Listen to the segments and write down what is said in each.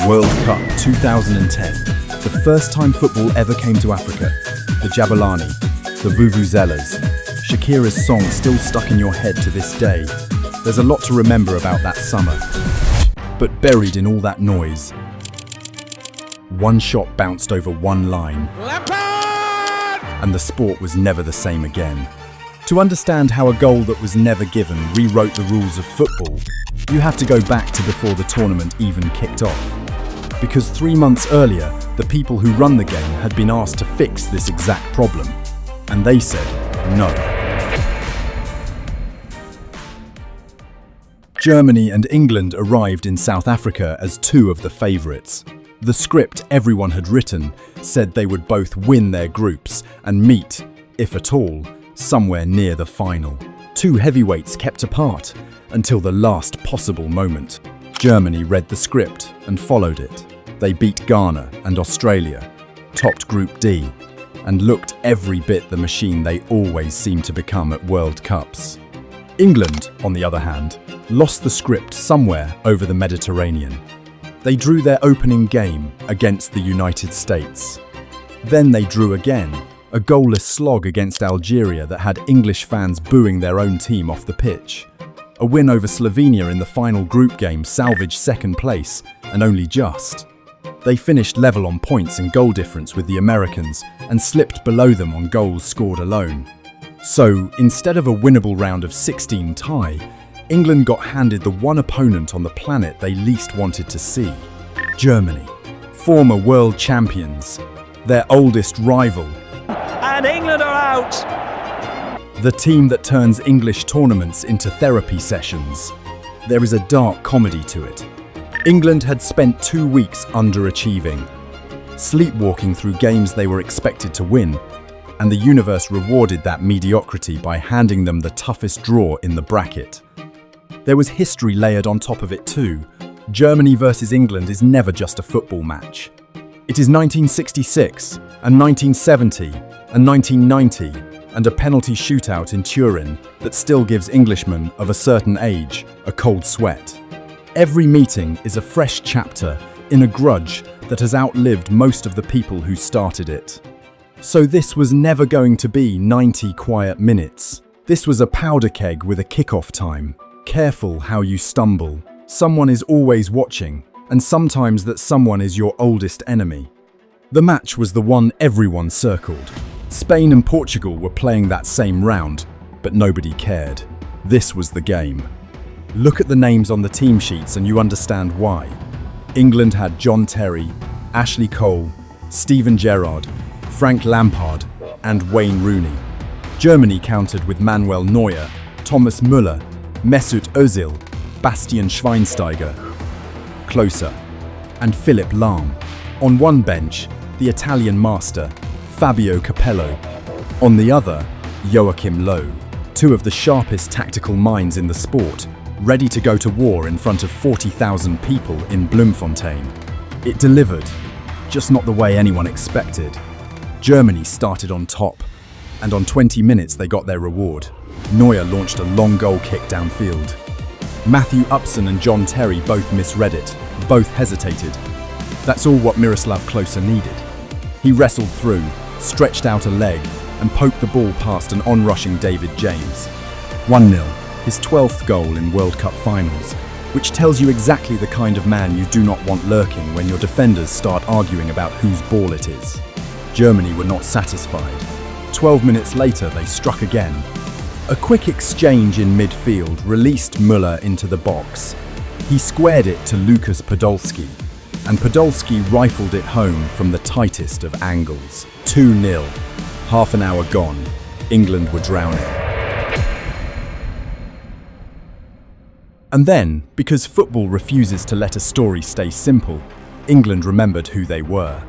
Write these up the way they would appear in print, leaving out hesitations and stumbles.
World Cup 2010. The first time football ever came to Africa. The Jabulani, the Vuvuzelas. Shakira's song still stuck in your head to this day. There's a lot to remember about that summer. But buried in all that noise, one shot bounced over one line. And the sport was never the same again. To understand how a goal that was never given rewrote the rules of football, you have to go back to before the tournament even kicked off. Because 3 months earlier, the people who run the game had been asked to fix this exact problem. And they said no. Germany and England arrived in South Africa as two of the favourites. The script everyone had written said they would both win their groups and meet, if at all, somewhere near the final. Two heavyweights kept apart until the last possible moment. Germany read the script and followed it. They beat Ghana and Australia, topped Group D, and looked every bit the machine they always seem to become at World Cups. England, on the other hand, lost the script somewhere over the Mediterranean. They drew their opening game against the United States. Then they drew again, a goalless slog against Algeria that had English fans booing their own team off the pitch. A win over Slovenia in the final group game salvaged second place, and only just. They finished level on points and goal difference with the Americans and slipped below them on goals scored alone. So, instead of a winnable round of 16 tie, England got handed the one opponent on the planet they least wanted to see. Germany, former world champions, their oldest rival. And England are out! The team that turns English tournaments into therapy sessions. There is a dark comedy to it. England had spent 2 weeks underachieving, sleepwalking through games they were expected to win, and the universe rewarded that mediocrity by handing them the toughest draw in the bracket. There was history layered on top of it too. Germany versus England is never just a football match. It is 1966, and 1970, and 1990, and a penalty shootout in Turin that still gives Englishmen of a certain age a cold sweat. Every meeting is a fresh chapter in a grudge that has outlived most of the people who started it. So this was never going to be 90 quiet minutes. This was a powder keg with a kickoff time. Careful how you stumble. Someone is always watching, and sometimes that someone is your oldest enemy. The match was the one everyone circled. Spain and Portugal were playing that same round, but nobody cared. This was the game. Look at the names on the team sheets and you understand why. England had John Terry, Ashley Cole, Steven Gerrard, Frank Lampard, and Wayne Rooney. Germany countered with Manuel Neuer, Thomas Müller, Mesut Özil, Bastian Schweinsteiger, Klose, and Philipp Lahm. On one bench, the Italian master, Fabio Capello. On the other, Joachim Low. Two of the sharpest tactical minds in the sport, ready to go to war in front of 40,000 people in Bloemfontein. It delivered, just not the way anyone expected. Germany started on top, and on 20 minutes they got their reward. Neuer launched a long goal kick downfield. Matthew Upson and John Terry both misread it, both hesitated. That's all what Miroslav Klose needed. He wrestled through, stretched out a leg, and poked the ball past an on-rushing David James. 1-0, his 12th goal in World Cup finals, which tells you exactly the kind of man you do not want lurking when your defenders start arguing about whose ball it is. Germany were not satisfied. 12 minutes later, they struck again. A quick exchange in midfield released Müller into the box. He squared it to Lukas Podolski, and Podolski rifled it home from the tightest of angles. 2-0. Half an hour gone. England were drowning. And then, because football refuses to let a story stay simple, England remembered who they were.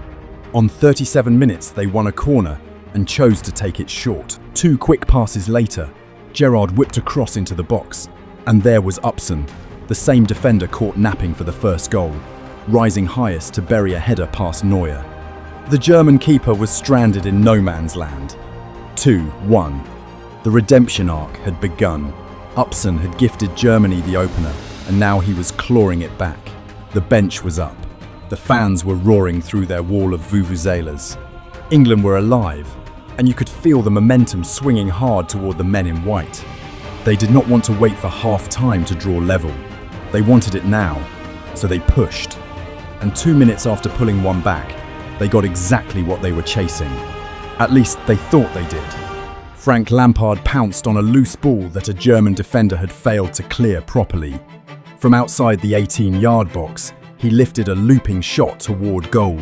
On 37 minutes, they won a corner and chose to take it short. 2 quick passes later, Gerrard whipped a cross into the box, and there was Upson, the same defender caught napping for the first goal, rising highest to bury a header past Neuer. The German keeper was stranded in no man's land. 2-1. The redemption arc had begun. Upson had gifted Germany the opener, and now he was clawing it back. The bench was up. The fans were roaring through their wall of vuvuzelas. England were alive, and you could feel the momentum swinging hard toward the men in white. They did not want to wait for half-time to draw level. They wanted it now, so they pushed. And 2 minutes after pulling one back, they got exactly what they were chasing. At least they thought they did. Frank Lampard pounced on a loose ball that a German defender had failed to clear properly. From outside the 18-yard box, he lifted a looping shot toward goal.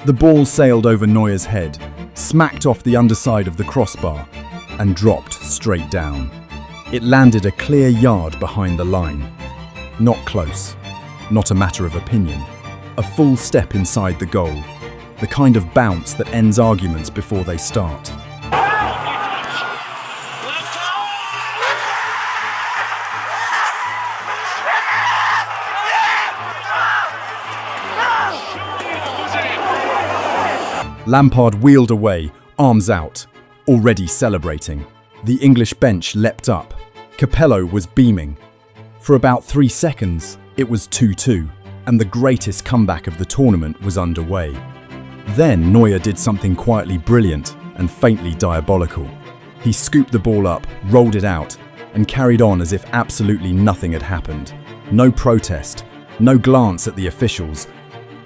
The ball sailed over Neuer's head, smacked off the underside of the crossbar, and dropped straight down. It landed a clear yard behind the line. Not close, not a matter of opinion. A full step inside the goal, the kind of bounce that ends arguments before they start. Lampard wheeled away, arms out, already celebrating. The English bench leapt up. Capello was beaming. For about 3 seconds, it was 2-2, and the greatest comeback of the tournament was underway. Then Neuer did something quietly brilliant and faintly diabolical. He scooped the ball up, rolled it out, and carried on as if absolutely nothing had happened. No protest, no glance at the officials,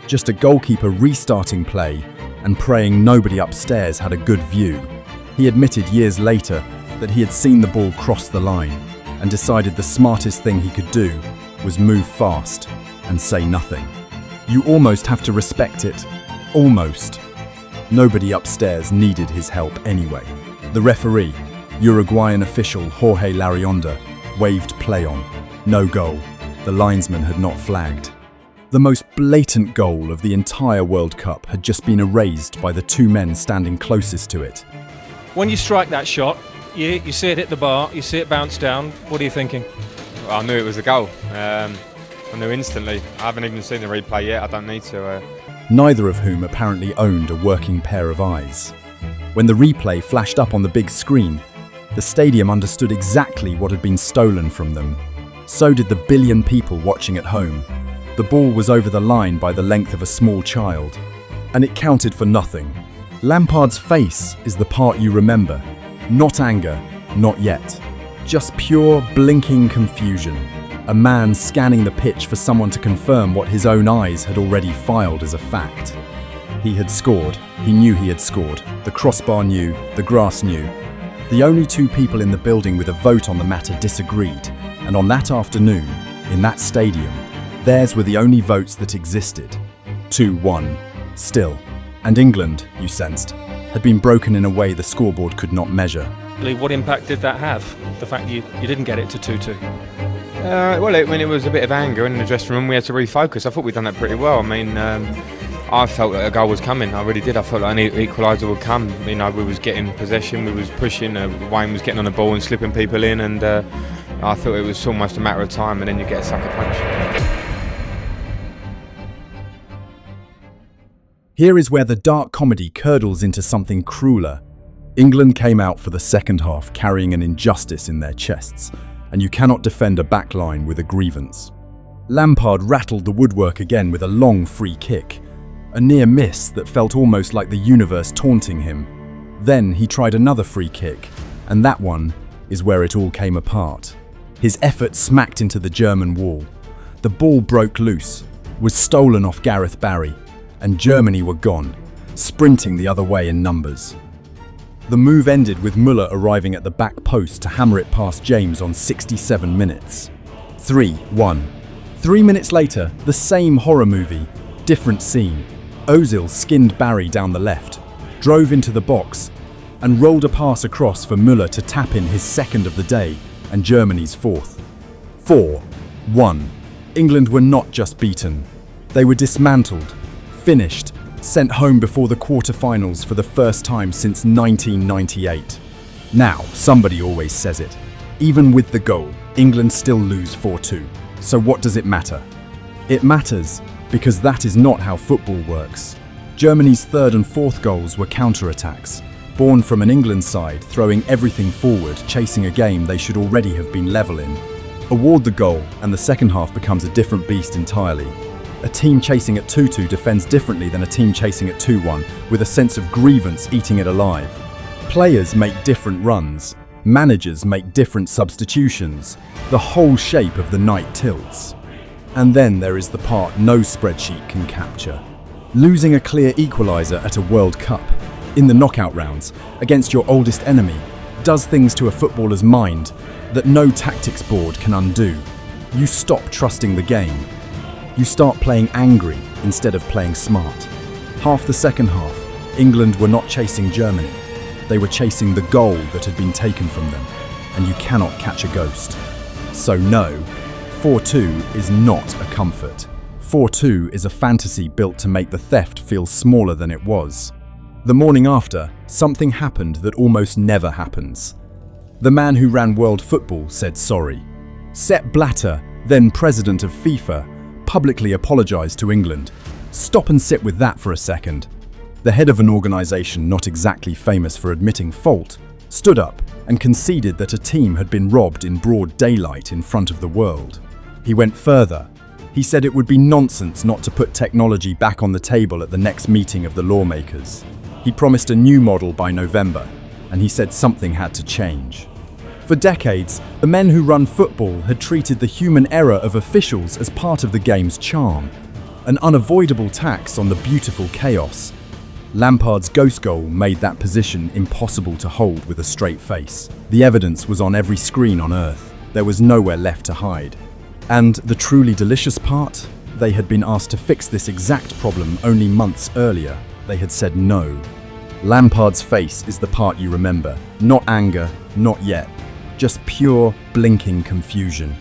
just a goalkeeper restarting play and praying nobody upstairs had a good view. He admitted years later that he had seen the ball cross the line and decided the smartest thing he could do was move fast and say nothing. You almost have to respect it. Almost. Nobody upstairs needed his help anyway. The referee, Uruguayan official Jorge Larionda, waved play on. No goal. The linesman had not flagged. The most blatant goal of the entire World Cup had just been erased by the two men standing closest to it. When you strike that shot, you see it hit the bar, you see it bounce down. What are you thinking? Well, I knew it was a goal. I knew instantly. I haven't even seen the replay yet. I don't need to. Neither of whom apparently owned a working pair of eyes. When the replay flashed up on the big screen, the stadium understood exactly what had been stolen from them. So did the billion people watching at home. The ball was over the line by the length of a small child, and it counted for nothing. Lampard's face is the part you remember. Not anger, not yet. Just pure, blinking confusion. A man scanning the pitch for someone to confirm what his own eyes had already filed as a fact. He had scored. He knew he had scored. The crossbar knew. The grass knew. The only two people in the building with a vote on the matter disagreed, and on that afternoon, in that stadium, theirs were the only votes that existed. 2-1. Still. And England, you sensed, had been broken in a way the scoreboard could not measure. What impact did that have, the fact you didn't get it to 2-2? It was a bit of anger in the dressing room. We had to refocus. I thought we'd done that pretty well. I mean, I felt that a goal was coming. I really did. I felt like an equaliser would come. You know, we was getting possession, we was pushing. Wayne was getting on the ball and slipping people in, and I thought it was almost a matter of time, and then you get a sucker punch. Here is where the dark comedy curdles into something crueler. England came out for the second half carrying an injustice in their chests, and you cannot defend a backline with a grievance. Lampard rattled the woodwork again with a long free kick, a near miss that felt almost like the universe taunting him. Then he tried another free kick, and that one is where it all came apart. His effort smacked into the German wall. The ball broke loose, was stolen off Gareth Barry, and Germany were gone, sprinting the other way in numbers. The move ended with Müller arriving at the back post to hammer it past James on 67 minutes. 3-1. 3 minutes later, the same horror movie, different scene. Ozil skinned Barry down the left, drove into the box, and rolled a pass across for Müller to tap in his second of the day and Germany's fourth. 4-1. England were not just beaten. They were dismantled, finished, sent home before the quarter-finals for the first time since 1998. Now, somebody always says it. Even with the goal, England still lose 4-2. So what does it matter? It matters because that is not how football works. Germany's third and fourth goals were counter-attacks, born from an England side throwing everything forward, chasing a game they should already have been level in. Award the goal, and the second half becomes a different beast entirely. A team chasing at 2-2 defends differently than a team chasing at 2-1, with a sense of grievance eating it alive. Players make different runs. Managers make different substitutions. The whole shape of the night tilts. And then there is the part no spreadsheet can capture. Losing a clear equaliser at a World Cup, in the knockout rounds, against your oldest enemy, does things to a footballer's mind that no tactics board can undo. You stop trusting the game. You start playing angry instead of playing smart. Half the second half, England were not chasing Germany. They were chasing the goal that had been taken from them, and you cannot catch a ghost. So no, 4-2 is not a comfort. 4-2 is a fantasy built to make the theft feel smaller than it was. The morning after, something happened that almost never happens. The man who ran world football said sorry. Sepp Blatter, then president of FIFA, publicly apologised to England. Stop and sit with that for a second. The head of an organisation not exactly famous for admitting fault stood up and conceded that a team had been robbed in broad daylight in front of the world. He went further. He said it would be nonsense not to put technology back on the table at the next meeting of the lawmakers. He promised a new model by November, and he said something had to change. For decades, the men who run football had treated the human error of officials as part of the game's charm, an unavoidable tax on the beautiful chaos. Lampard's ghost goal made that position impossible to hold with a straight face. The evidence was on every screen on Earth. There was nowhere left to hide. And the truly delicious part? They had been asked to fix this exact problem only months earlier. They had said no. Lampard's face is the part you remember. Not anger, not yet. Just pure, blinking confusion.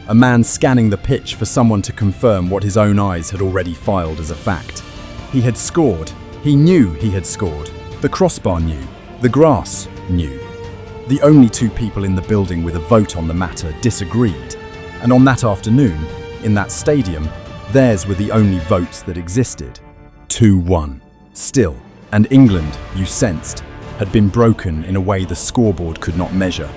A man scanning the pitch for someone to confirm what his own eyes had already filed as a fact. He had scored. He knew he had scored. The crossbar knew. The grass knew. The only two people in the building with a vote on the matter disagreed. And on that afternoon, in that stadium, theirs were the only votes that existed. 2-1. Still, and England, you sensed, had been broken in a way the scoreboard could not measure.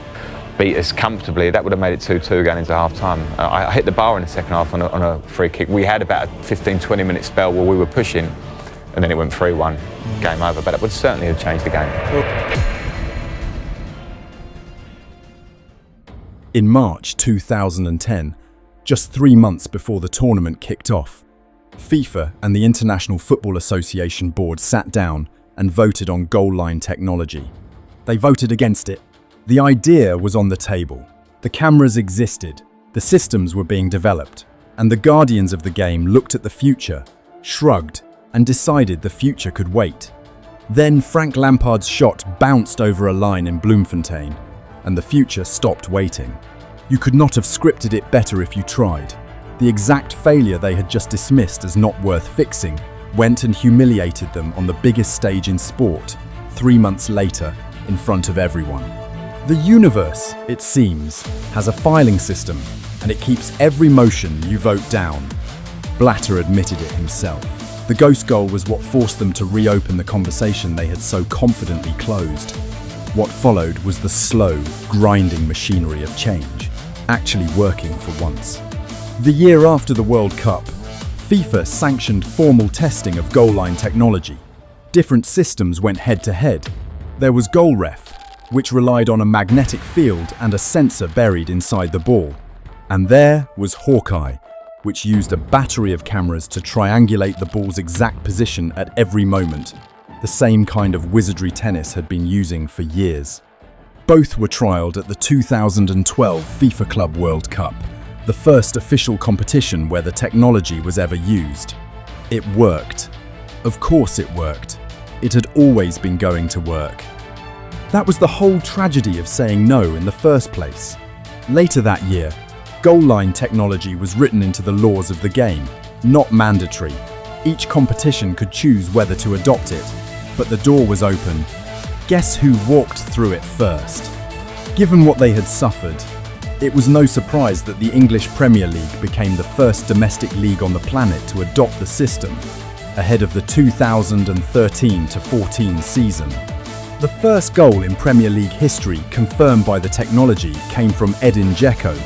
Beat us comfortably, that would have made it 2-2 going into half-time. I hit the bar in the second half on a free kick. We had about a 15-20 minute spell where we were pushing, and then it went 3-1, game over. But it would certainly have changed the game. In March 2010, just 3 months before the tournament kicked off, FIFA and the International Football Association board sat down and voted on goal line technology. They voted against it. The idea was on the table. The cameras existed, the systems were being developed, and the guardians of the game looked at the future, shrugged, and decided the future could wait. Then Frank Lampard's shot bounced over a line in Bloemfontein, and the future stopped waiting. You could not have scripted it better if you tried. The exact failure they had just dismissed as not worth fixing went and humiliated them on the biggest stage in sport, 3 months later, in front of everyone. The universe, it seems, has a filing system, and it keeps every motion you vote down. Blatter admitted it himself. The ghost goal was what forced them to reopen the conversation they had so confidently closed. What followed was the slow, grinding machinery of change, actually working for once. The year after the World Cup, FIFA sanctioned formal testing of goal line technology. Different systems went head-to-head. There was GoalRef, which relied on a magnetic field and a sensor buried inside the ball. And there was Hawkeye, which used a battery of cameras to triangulate the ball's exact position at every moment, the same kind of wizardry tennis had been using for years. Both were trialled at the 2012 FIFA Club World Cup, the first official competition where the technology was ever used. It worked. Of course it worked. It had always been going to work. That was the whole tragedy of saying no in the first place. Later that year, goal line technology was written into the laws of the game, not mandatory. Each competition could choose whether to adopt it, but the door was open. Guess who walked through it first? Given what they had suffered, it was no surprise that the English Premier League became the first domestic league on the planet to adopt the system, ahead of the 2013-14 season. The first goal in Premier League history confirmed by the technology came from Edin Dzeko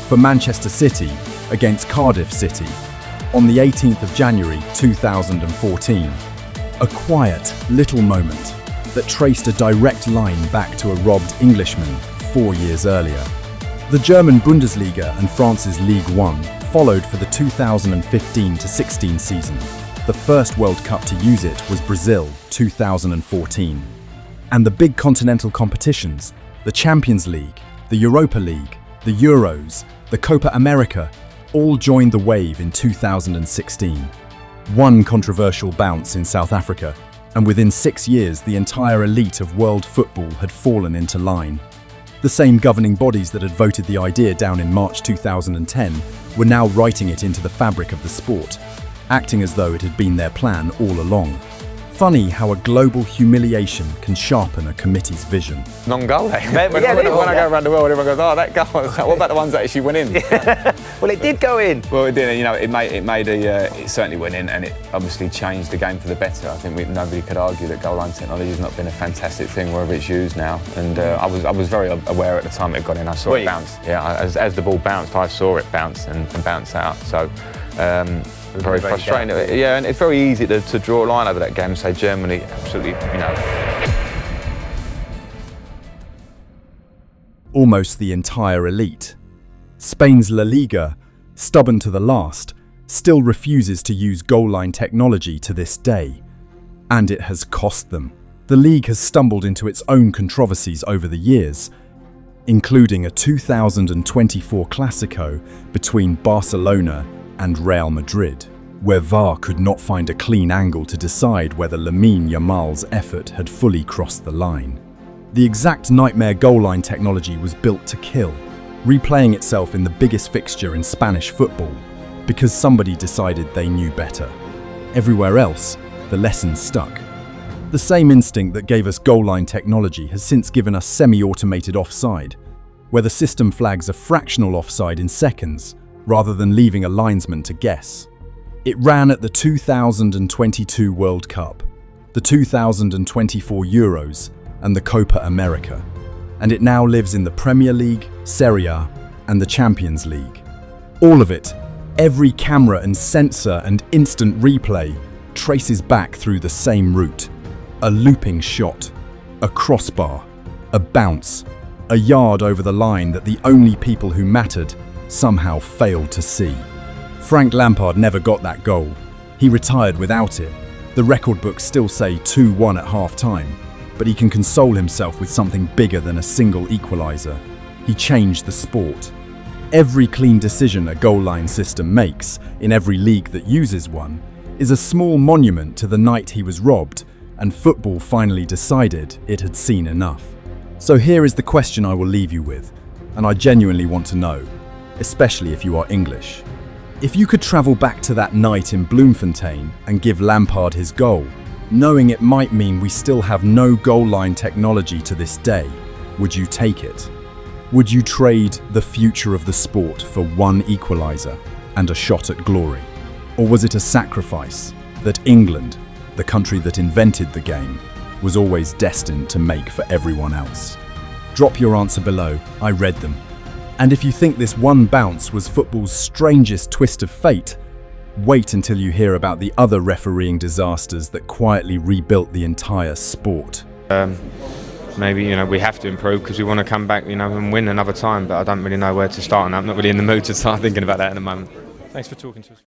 for Manchester City against Cardiff City. on the 18th of January 2014. A quiet, little moment that traced a direct line back to a robbed Englishman 4 years earlier. The German Bundesliga and France's Ligue 1 followed for the 2015-16 season. The first World Cup to use it was Brazil 2014. And the big continental competitions, the Champions League, the Europa League, the Euros, the Copa America, all joined the wave in 2016. One controversial bounce in South Africa, and within 6 years the entire elite of world football had fallen into line. The same governing bodies that had voted the idea down in March 2010 were now writing it into the fabric of the sport, acting as though it had been their plan all along. Funny how a global humiliation can sharpen a committee's vision. Non-goal, eh? When Yeah, I go around the world, everyone goes, "Oh, that goal." What about the ones that actually went in? Well, it did go in. Well, it did. You know, it certainly went in, and it obviously changed the game for the better. I think nobody could argue that goal line technology has not been a fantastic thing wherever it's used now. And I was very aware at the time it got in. I saw it bounce. Yeah, as the ball bounced, I saw it bounce and bounce out. So. Very frustrating. Yeah, and it's very easy to draw a line over that game and say Germany absolutely, Almost the entire elite. Spain's La Liga, stubborn to the last, still refuses to use goal line technology to this day. And it has cost them. The league has stumbled into its own controversies over the years, including a 2024 Clásico between Barcelona and Real Madrid, where VAR could not find a clean angle to decide whether Lamine Yamal's effort had fully crossed the line. The exact nightmare goal line technology was built to kill, replaying itself in the biggest fixture in Spanish football, because somebody decided they knew better. Everywhere else, the lesson stuck. The same instinct that gave us goal line technology has since given us semi-automated offside, where the system flags a fractional offside in seconds, rather than leaving a linesman to guess. It ran at the 2022 World Cup, the 2024 Euros, and the Copa America. And it now lives in the Premier League, Serie A, and the Champions League. All of it, every camera and sensor and instant replay, traces back through the same route. A looping shot, a crossbar, a bounce, a yard over the line that the only people who mattered somehow failed to see. Frank Lampard never got that goal. He retired without it. The record books still say 2-1 at half-time, but he can console himself with something bigger than a single equaliser. He changed the sport. Every clean decision a goal line system makes, in every league that uses one, is a small monument to the night he was robbed, and football finally decided it had seen enough. So here is the question I will leave you with, and I genuinely want to know, especially if you are English. If you could travel back to that night in Bloemfontein and give Lampard his goal, knowing it might mean we still have no goal line technology to this day, would you take it? Would you trade the future of the sport for one equaliser and a shot at glory? Or was it a sacrifice that England, the country that invented the game, was always destined to make for everyone else? Drop your answer below, I read them. And if you think this one bounce was football's strangest twist of fate, wait until you hear about the other refereeing disasters that quietly rebuilt the entire sport. Maybe we have to improve because we want to come back and win another time, but I don't really know where to start, and I'm not really in the mood to start thinking about that at the moment. Thanks for talking to us.